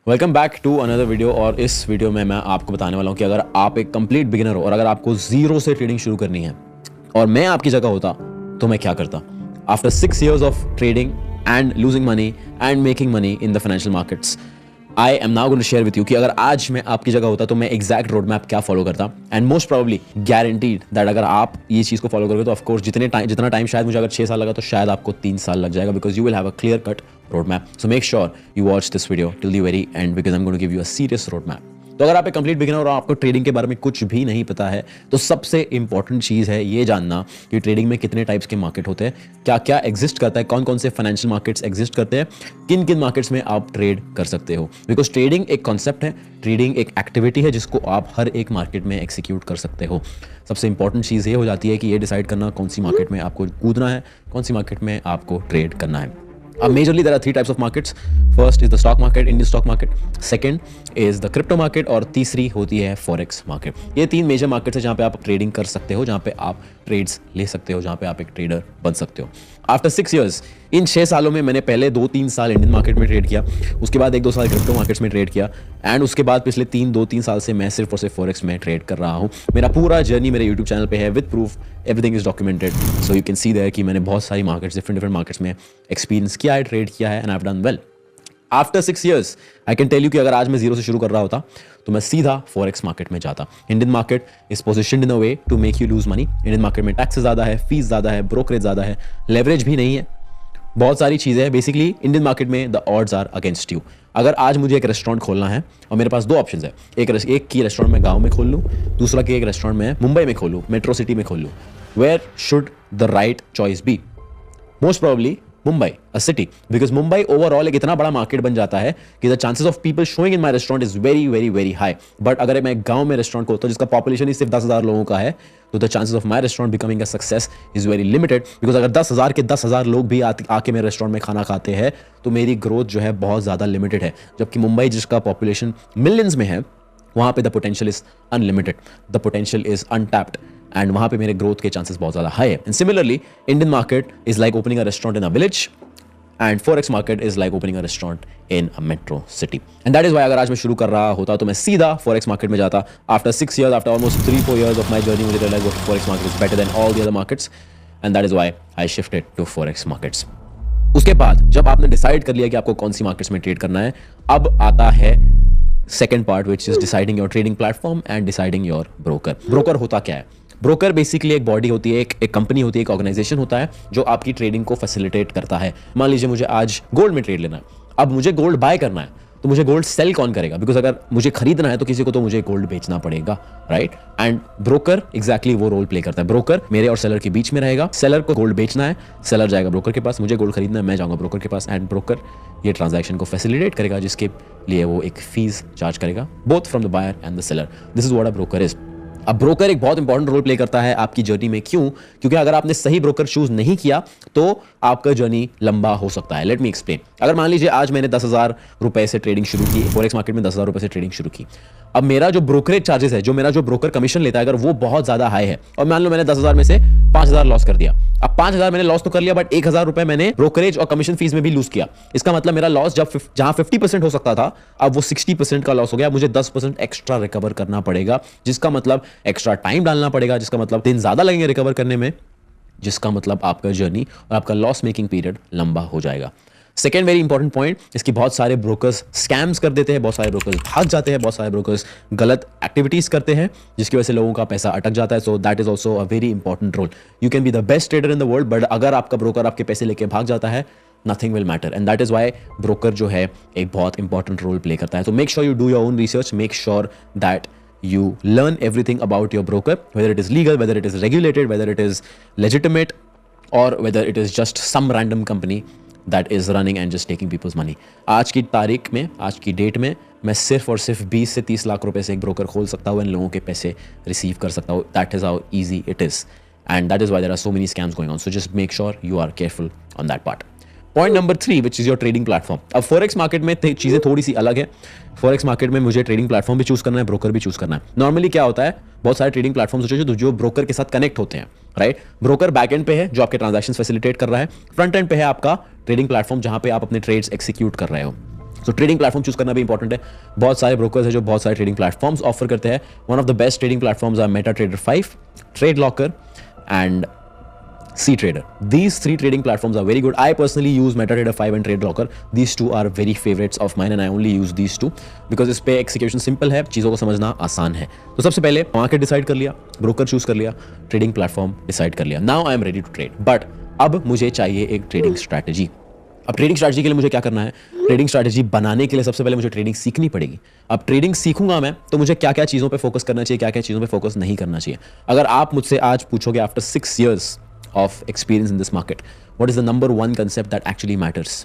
Welcome back to another video. और इस video में मैं आपको बताने वाला हूं कि अगर आप एक कंप्लीट बिगिनर हो और अगर आपको जीरो से ट्रेडिंग शुरू करनी है और मैं आपकी जगह होता तो मैं क्या करता। After 6 years of trading and losing money and making money in the financial markets, I am now going to share with you कि अगर आज मैं आपकी जगह होता तो मैं एग्जैक्ट रोड मैप क्या फॉलो करता। And most probably guaranteed that अगर आप ये चीज़ को फॉलो करोगे तो ऑफकोर्स जितना टाइम शायद मुझे अगर 6 साल लगा तो शायद आपको 3 साल लग जाएगा, because you will have a clear cut road map. So make sure you watch this video till the very end, because I am going to give you a serious road map. तो अगर आप एक complete beginner और आपको trading के बारे में कुछ भी नहीं पता है तो सबसे इंपॉर्टेंट चीज़ है ये जानना कि ट्रेडिंग में कितने टाइप्स के मार्केट होते हैं, क्या क्या एग्जिस्ट करता है, कौन कौन से फाइनेंशियल मार्केट्स एग्जिस्ट करते हैं, किन किन मार्केट्स में आप ट्रेड कर सकते हो। बिकॉज ट्रेडिंग एक कॉन्सेप्ट है, ट्रेडिंग एक एक्टिविटी है जिसको आप हर एक मार्केट में एक्सिक्यूट कर सकते हो। सबसे इंपॉर्टेंट चीज़ ये हो जाती है कि ये डिसाइड करना कौन सी मार्केट में आपको कूदना है, कौन सी मार्केट में आपको ट्रेड करना है। Majorly there are 3 types of markets. First is the stock market, Indian stock market. Second is the crypto market और तीसरी होती है फॉरेक्स मार्केट। ये 3 मेजर मार्केट्स है जहाँ पे आप ट्रेडिंग कर सकते हो, जहाँ पे आप ट्रेड्स ले सकते हो, जहाँ पे आप एक ट्रेडर बन सकते हो। आफ्टर 6 years, इन 6 सालों में मैंने पहले 2-3 साल इंडियन मार्केट में ट्रेड किया, उसके बाद 1-2 साल क्रिप्टो मार्केट्स में ट्रेड किया एंड उसके बाद पिछले 2-3 साल से मैं सिर्फ और सिर्फ फॉरेक्स में ट्रेड कर रहा हूँ। मेरा पूरा जर्नी मेरे यूट्यूब चैनल पे है with proof, everything is documented, so you can see there कि मैंने बहुत सारी मार्केट्स डिफरेंट मार्केट्स में एक्सपीरियंस किया है, ट्रेड किया है and I have done well. After 6 years I can tell you कि अगर आज मैं जीरो से शुरू कर रहा होता तो मैं सीधा फॉरेक्स मार्केट में जाता। Indian market is positioned in a way to make you lose money. Indian market में टैक्स ज़्यादा है, फीस ज़्यादा है, ब्रोकरेज ज़्यादा है, लेवरेज भी नहीं है, बहुत सारी चीज़ें हैं। बेसिकली इंडियन मार्केट में the odds are against you. अगर आज मुझे एक रेस्टोरेंट खोलना है और मेरे पास 2 ऑप्शंस है, एक की रेस्टोरेंट मैं गांव में खोल लूँ, दूसरा की एक रेस्टोरेंट मैं मुंबई में खोलूँ, मेट्रो सिटी में खोल लूँ, where should the right choice be? Most probably Mumbai, a city, because Mumbai overall एक इतना बड़ा मार्केट बन जाता है कि the chances of people showing in my restaurant is very very very high. But अगर मैं गांव में रेस्टोरेंट खोलता हूँ जिसका पॉपुलेशन ही सिर्फ 10,000 लोगों का है तो the chances of my restaurant becoming a success is very limited, because अगर 10,000 के 10,000 लोग भी आके मेरे रेस्टोरेंट में खाना खाते हैं तो मेरी ग्रोथ जो है बहुत ज़्यादा लिमिटेड है। जबकि मुंबई जिसका पॉपुलेशन मिलियंस में है वहाँ पे the potential is unlimited, the potential is untapped and वहाँ पे मेरे ग्रोथ के चांसेस बहुत ज़्यादा हाई है। And similarly Indian market is like opening a restaurant in a village and forex market is like opening a restaurant in a metro city, and that is why अगर आज मैं शुरू कर रहा होता तो मैं सीधा forex market में जाता। After 6 years, after almost 3-4 years of my journey, मुझे realize that forex market is better than all the other markets, and that is why I shifted to forex markets. उसके बाद जब आपने डिसाइड कर लिया कि आपको कौन सी मार्केट्स में ट्रेड करना है, अब आता है second part which is deciding your trading platform and deciding your broker. Broker होता क्या है? ब्रोकर बेसिकली एक बॉडी होती है, एक कंपनी होती है, एक ऑर्गेनाइजेशन होता है जो आपकी ट्रेडिंग को फैसिलिटेट करता है। मान लीजिए मुझे आज गोल्ड में ट्रेड लेना है, अब मुझे गोल्ड बाय करना है तो मुझे गोल्ड सेल कौन करेगा? बिकॉज अगर मुझे खरीदना है तो किसी को तो मुझे गोल्ड बेचना पड़ेगा, राइट? एंड ब्रोकर एग्जैक्टली वो रोल प्ले करता है। ब्रोकर मेरे और सेलर के बीच में रहेगा, सेलर को गोल्ड बेचना है, सेलर जाएगा ब्रोकर के पास, मुझे गोल्ड खरीदना है, मैं जाऊंगा ब्रोकर के पास एंड ब्रोकर ये ट्रांजैक्शन को फैसिलिटेट करेगा जिसके लिए वो एक फीस चार्ज करेगा, both from the buyer and the seller. This is what a broker is. अब ब्रोकर एक बहुत इंपॉर्टेंट रोल प्ले करता है आपकी जर्नी में। क्यों? क्योंकि अगर आपने सही ब्रोकर चूज नहीं किया तो आपका जर्नी लंबा हो सकता है। Let me explain. अगर मान लीजिए आज मैंने 10,000 रुपए से ट्रेडिंग शुरू की, फॉरेक्स मार्केट में 10,000 रुपए से ट्रेडिंग शुरू की, अब मेरा जो ब्रोकरेज चार्जेस है, जो मेरा जो ब्रोकर कमीशन लेता है, अगर वो बहुत ज्यादा हाई है और मान लो मैंने 10,000 में से 5,000 लॉस कर दिया। अब 5,000 मैंने लॉस तो कर लिया बट 1,000 रुपए मैंने ब्रोकरेज और कमीशन फीस में भी लूज किया। इसका मतलब मेरा लॉस जहां 50% हो सकता था अब वो 60% का लॉस हो गया। मुझे 10% एक्स्ट्रा रिकवर करना पड़ेगा, जिसका मतलब एक्स्ट्रा टाइम डालना पड़ेगा, जिसका मतलब दिन ज्यादा लगेंगे रिकवर करने में, जिसका मतलब आपका जर्नी और आपका लॉस मेकिंग पीरियड लंबा हो जाएगा। सेकेंड वेरी इंपॉर्टेंट पॉइंट, इसकी बहुत सारे ब्रोकर्स स्कैम्स कर देते हैं, बहुत सारे ब्रोकर्स भाग जाते हैं, बहुत सारे ब्रोकर्स गलत एक्टिविटीज करते हैं जिसकी वजह से लोगों का पैसा अटक जाता है। So that is also a very important role. You can be the best trader in the world but अगर आपका ब्रोकर आपके पैसे लेके भाग जाता है, nothing will matter. And that is why broker जो है एक बहुत इंपॉर्टेंट रोल प्ले करता है। तो make sure you do your own research, make sure that you learn everything about your broker, whether it is legal, whether it is regulated, whether it is legitimate, or whether it is just some random company that is running and just taking people's money. आज की तारीख में, आज की date में मैं सिर्फ और सिर्फ 20 से 30 लाख रुपए से एक ब्रोकर खोल सकता हूँ, इन लोगों के पैसे रिसीव कर सकता हूँ। That is how easy it is, and that is why there are so many scams going on. So just make sure you are careful on that part. Point number 3 which is your trading platform. अब forex market में चीजें थोड़ी सी अलग है। Forex market में मुझे trading platform भी choose करना है, ब्रोकर भी चूज करना है। नॉर्मली क्या होता है, बहुत सारे ट्रेडिंग प्लेटफॉर्म्स होते हैं जो ब्रोकर के साथ कनेक्ट होते हैं, राइट? ब्रोकर बैक एंड पे है जो आपके ट्रांजैक्शंस फैसिलिटेट कर रहा है, फ्रंट एंड पे है आपका ट्रेडिंग प्लेटफॉर्म जहां पे आप अपने ट्रेड्स एक्सिक्यूट कर रहे हो। सो ट्रेडिंग प्लेटफॉर्म चूज करना भी इंपॉर्टेंट है। बहुत सारे ब्रोकर्स हैं जो बहुत सारे ट्रेडिंग प्लेटफॉर्म्स ऑफर करते हैं। One of the best trading platforms are MetaTrader 5, Trade Locker and CTrader. These 3 trading platforms are very good. I personally use MetaTrader 5 and TradeLocker. These 2 are very favorites of mine and I only use these 2 because इस पे execution simple है, चीज़ों को समझना आसान है। तो सबसे पहले मार्केट डिसाइड कर लिया, ब्रोकर चूज कर लिया, ट्रेडिंग प्लेटफॉर्म डिसाइड कर लिया। Now I am ready to trade, but अब मुझे चाहिए एक ट्रेडिंग स्ट्रैटेजी। अब ट्रेडिंग स्ट्रैटेजी के लिए मुझे क्या करना है? ट्रेडिंग स्ट्रैटेजी बनाने के लिए सबसे पहले मुझे ट्रेडिंग सीखनी पड़ेगी। अब ट्रेडिंग सीखूंगा मैं तो मुझे क्या क्या चीज़ों पे फोकस करना चाहिए, क्या क्या चीज़ों पे फोकस नहीं करना चाहिए। अगर आप मुझसे आज पूछोगे after 6 years of experience in this market, what is the number one concept that actually matters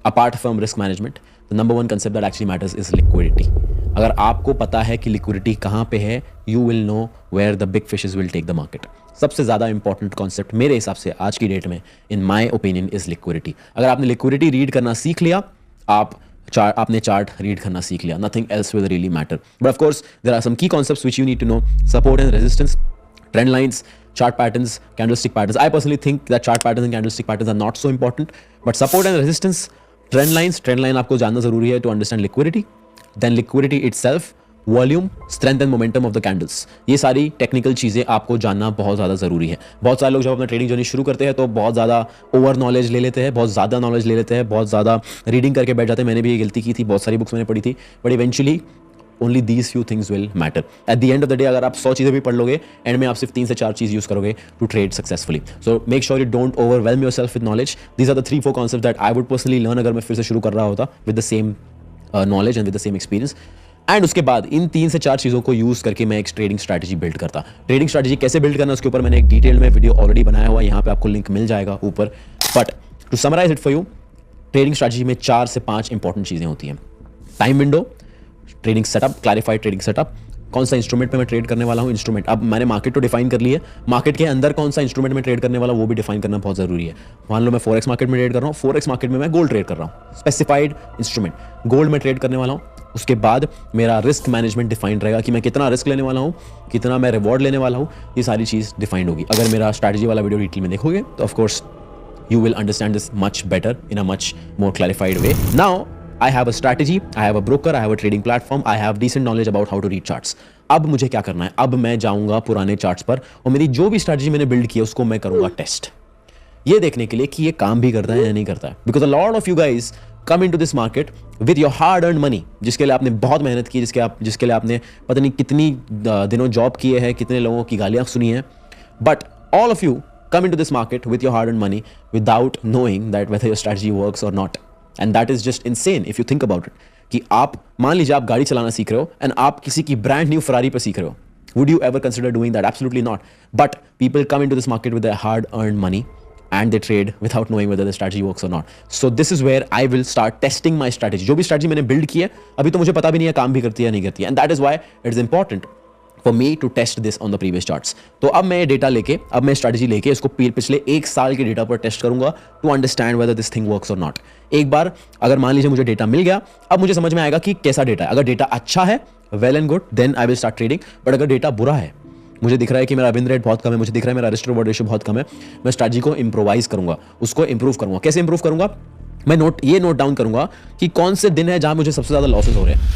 apart from risk management? The number one concept that actually matters is liquidity. अगर आपको पता है कि liquidity कहाँ पे है, you will know where the big fishes will take the market. सबसे ज़्यादा important concept मेरे हिसाब से आज की डेट में in my opinion is liquidity. अगर आपने liquidity read करना सीख लिया, आपने चार्ट रीड करना सीख लिया, nothing else will really matter. But of course there are some key concepts which you need to know: support and resistance, trend lines, chart patterns, candlestick patterns. I personally think that chart patterns and candlestick patterns are not so important, but support and resistance, trend line आपको जानना जरूरी है to understand liquidity, then liquidity itself, volume, strength and momentum of the candles, ये सारी technical चीज़ें आपको जानना बहुत ज़्यादा ज़रूरी है। बहुत सारे लोग जब अपना ट्रेडिंग जर्नी शुरू करते हैं तो बहुत ज़्यादा ओवर नॉलेज ले लेते हैं, बहुत ज़्यादा नॉलेज ले लेते हैं, बहुत ज़्यादा रीडिंग करके बैठ जाते हैं। मैंने भी ये गलती की थी, बहुत सारी बुक्स मैंने पढ़ी थी, but eventually only these few things will matter. At the end of the day अगर आप 100 चीज़ें भी पढ़ लोगे, एंड में आप सिर्फ 3 से 4 चीज़ यूज़ करोगे to trade successfully. So make sure you don't overwhelm yourself with knowledge. These are the 3-4 concept that I would personally learn अगर मैं फिर से शुरू कर रहा होता with the same knowledge and with the same experience. And उसके बाद इन 3 से 4 चीज़ों को यूज़ करके मैं एक ट्रेडिंग स्ट्रैटेजी बिल्ड करता। ट्रेडिंग स्ट्रैटेजी कैसे बिल्ड करना उसके ऊपर मैंने एक डिटेल में वीडियो ऑलरेडी बनाया हुआ है, यहाँ पे आपको लिंक मिल जाएगा ऊपर। But to summarize it for you, trading strategy में 4 से 5 इंपॉर्टेंट चीज़ें होती हैं। Time window, trading setup, clarified trading setup, कौन सा इंस्ट्रूमेंट पे मैं ट्रेड करने वाला हूँ, इंस्ट्रूमेंट। अब मैंने मार्केट तो डिफाइन कर ली है, मार्केट के अंदर कौन सा इंस्ट्रूमेंट में ट्रेड करने वाला वो भी डिफाइन करना बहुत जरूरी है। मान लो मैं फॉरेक्स मार्केट में ट्रेड कर रहा हूँ, फॉरेक्स मार्केट में मैं गोल्ड ट्रेड कर रहा हूँ, स्पेसिफाइड इंस्ट्रूमेंट गोल्ड में ट्रेड करने वाला हूँ। उसके बाद मेरा रिस्क मैनेजमेंट डिफाइन रहेगा कि मैं कितना रिस्क लेने वाला हूँ, कितना मैं रिवॉर्ड लेने वाला हूँ, ये सारी चीज़ डिफाइंड होगी। अगर मेरा स्ट्रैटेजी वाला वीडियो डिटेल में देखोगे तो of course you will understand this much better in a much more clarified way. Now I have a strategy, I have a broker, I have a trading platform, I have decent knowledge about how to read charts. अब मुझे क्या करना है? अब मैं जाऊंगा पुराने charts पर और मेरी जो भी स्ट्रैटेजी मैंने बिल्ड की है उसको मैं करूंगा टेस्ट, ये देखने के लिए कि ये काम भी करता है या नहीं करता है। Because a lot of you guys come into this market with your hard earn money, जिसके लिए आपने बहुत मेहनत की, जिसके लिए आपने पता नहीं कितनी दिनों जॉब किए हैं, कितने लोगों की गालियां सुनी है, but all of you come into this market with your hard-earned money without knowing that whether your strategy works or not, and that is just insane if you think about it. कि आप मान लीजिए आप गाड़ी चलाना सीख रहे हो and आप किसी की ब्रांड न्यू फरारी पर सीख रहे हो, would you ever consider doing that? Absolutely not. But people come into this market with their hard-earned money and they trade without knowing whether the strategy works or not. So this is where I will start testing my strategy. जो भी strategy मैंने build की है अभी तो मुझे पता भी नहीं है काम भी करती है या नहीं करती है, and that is why it is important for me to test this on the previous charts. तो अब मैं डेटा लेके, अब मैं स्ट्रैटेजी लेके इसको पिछले 1 साल के डेटा पर टेस्ट करूंगा to understand whether this thing works और नॉट। एक बार अगर मान लीजिए मुझे डेटा मिल गया, अब मुझे समझ में आएगा कि कैसा डेटा है। अगर डेटा अच्छा है, well and good, then I will start trading. But अगर डेटा बुरा है, मुझे दिख रहा है कि मेरा विन रेट बहुत कम है, मुझे दिख रहा है मेरा रिस्क रिवॉर्ड रेशियो बहुत कम है, मैं स्ट्रैटेजी को इंप्रोवाइज करूंगा, उसको इंप्रूव करूंगा। कैसे इंप्रूव करूंगा? मैं नोट डाउन करूंगा कि कौन से दिन है जहां मुझे सबसे ज्यादा लॉसेस हो रहे हैं,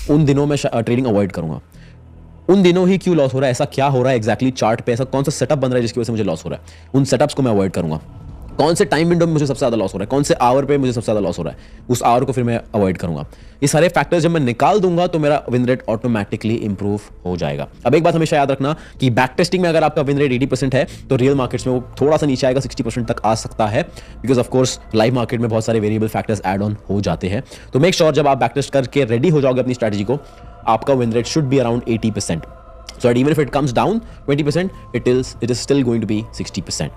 उन दिनों में ट्रेडिंग अवॉइड करूंगा। उन दिनों ही क्यों लॉस हो रहा है, ऐसा क्या हो रहा है एग्जैक्टली चार्ट पे, ऐसा कौन सा सेटअप बन रहा है जिसकी वजह से मुझे लॉस हो रहा है, उन सेटअप्स को मैं अवॉइड करूंगा। कौन से टाइम विंडो में मुझे सबसे ज़्यादा लॉस हो रहा है, कौन से आवर पे मुझे सबसे ज़्यादा लॉस हो रहा है, उस आवर को फिर मैं अवॉइड करूंगा। ये सारे फैक्टर्स जब मैं निकाल दूंगा तो मेरा विन रेट ऑटोमेटिकली इंप्रूव हो जाएगा। अब एक बात हमेशा याद रखना कि बैक टेस्टिंग में अगर आपका विन रेट 80% है तो रियल मार्केट्स में वो थोड़ा सा नीचे आएगा, 60% तक आ सकता है, बिकॉज ऑफकोर्स लाइव मार्केट में बहुत सारे वेरिएबल फैक्टर्स एड ऑन हो जाते हैं। तो मेक श्योर जब आप बैक टेस्ट करके रेडी हो जाओगे अपनी स्ट्रैटेजी को, आपका win rate should be around 80%. So that even if it comes down 20%, it is still going to be 60%.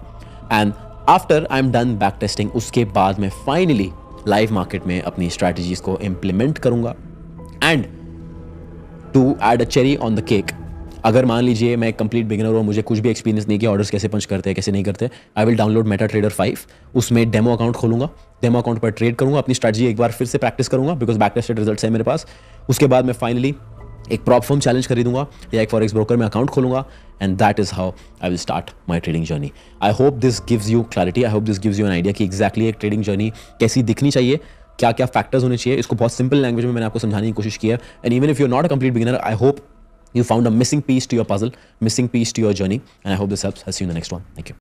And after I'm done back testing, उसके बाद मैं finally live market में अपनी strategies को implement करूँगा. And to add a cherry on the cake, अगर मान लीजिए मैं कंप्लीट बिगिनर हूँ, मुझे कुछ भी एक्सपीरियंस नहीं कि ऑर्डर्स कैसे पंच करते हैं, कैसे नहीं करते, आई विल डाउनलोड मेटाट्रेडर 5, उसमें डेमो अकाउंट खोलूंगा, डेमो अकाउंट पर ट्रेड करूँगा, अपनी स्ट्रैटेजी एक बार फिर से प्रैक्टिस करूँगा, बिकॉज बैक टेस्टेड रिजल्ट्स है मेरे पास। उसके बाद मैं फाइनली एक प्रॉप फर्म चैलेंज खरीदूंगा या एक फॉरेक्स ब्रोकर में अकाउंट खोलूंगा, and that is how I will start my trading journey. I hope this gives you clarity, I hope this gives you an idea कि एग्जैक्टली एक trading journey कैसी दिखनी चाहिए क्या क्या फैक्टर्स होने चाहिए, इसको बहुत सिंपल लैंग्वेज में मैंने आपको समझाने की कोशिश की है. And even if you are not a complete beginner, I hope you found a missing piece to your puzzle, missing piece to your journey, and I hope this helps. I'll see you in the next one. Thank you.